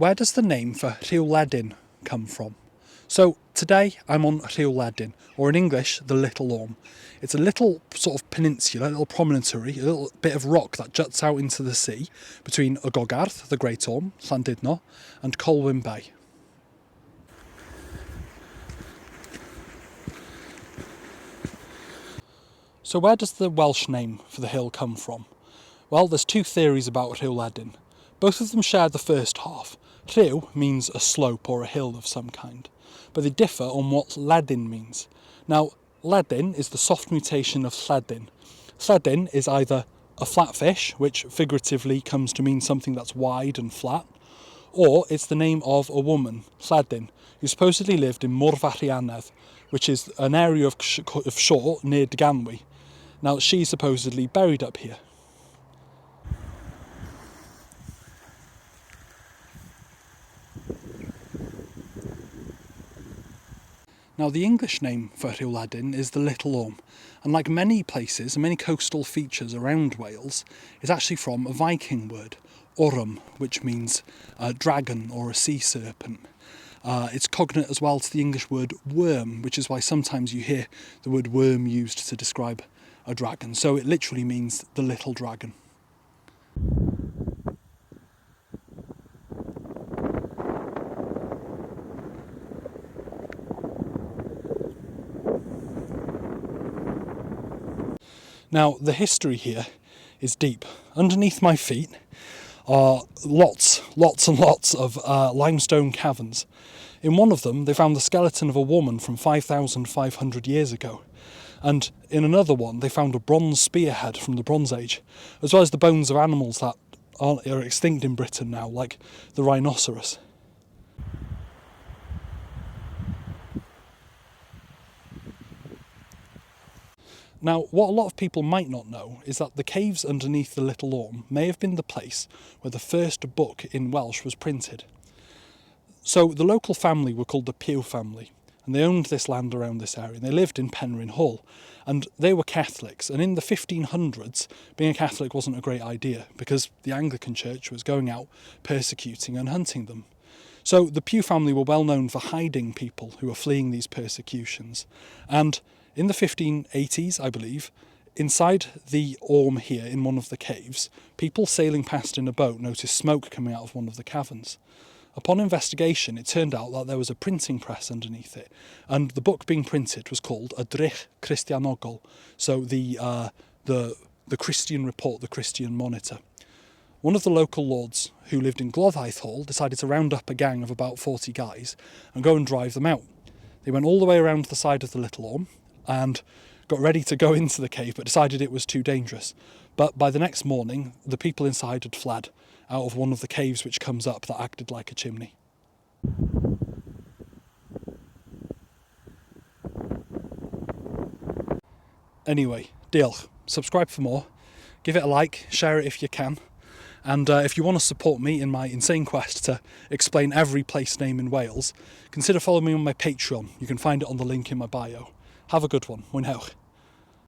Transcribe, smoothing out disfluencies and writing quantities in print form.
where does the name for Rhiwledyn come from? So today I'm on Rhiwledyn, or in English, the Little Orme. It's a little sort of peninsula, a little promontory, a little bit of rock that juts out into the sea between y Gogarth, the Great Orme, Llandudno, and Colwyn Bay. So where does the Welsh name for the hill come from? Well, there's two theories about Rhiwledyn. Both of them share the first half. Rhyw means a slope or a hill of some kind, but they differ on what ledyn means. Now, ledyn is the soft mutation of lledyn. Lledyn is either a flat fish, which figuratively comes to mean something that's wide and flat, or it's the name of a woman, Lledyn, who supposedly lived in Morfa Rhianedd, which is an area of shore near Dyganwy. Now, she's supposedly buried up here. Now, the English name for Rhiwledyn is the Little Orme, and like many places and many coastal features around Wales, it's actually from a Viking word, orm, which means a dragon or a sea serpent. It's cognate as well to the English word worm, which is why sometimes you hear the word worm used to describe a dragon. So it literally means the little dragon. Now, the history here is deep. Underneath my feet are lots and lots of limestone caverns. In one of them, they found the skeleton of a woman from 5,500 years ago. And in another one, they found a bronze spearhead from the Bronze Age, as well as the bones of animals that are extinct in Britain now, like the rhinoceros. Now, what a lot of people might not know is that the caves underneath the Little Orme may have been the place where the first book in Welsh was printed. So the local family were called the Pugh family, and they owned this land around this area, and they lived in Penrhyn Hall, and they were Catholics, and in the 1500s, being a Catholic wasn't a great idea, because the Anglican Church was going out persecuting and hunting them. So the Pugh family were well known for hiding people who were fleeing these persecutions, and in the 1580s, I believe, inside the Orme here in one of the caves, people sailing past in a boat noticed smoke coming out of one of the caverns. Upon investigation, it turned out that there was a printing press underneath it, and the book being printed was called a Drych Christianogol, so the Christian report, the Christian monitor. One of the local lords who lived in Glodhaith Hall decided to round up a gang of about 40 guys and go and drive them out. They went all the way around the side of the Little Orme and got ready to go into the cave, but decided it was too dangerous. But by the next morning, the people inside had fled out of one of the caves which comes up that acted like a chimney. Anyway, diolch. Subscribe for more, give it a like, share it if you can, and if you want to support me in my insane quest to explain every place name in Wales, consider following me on my Patreon. You can find it on the link in my bio. Have a good one. Mwynhewch.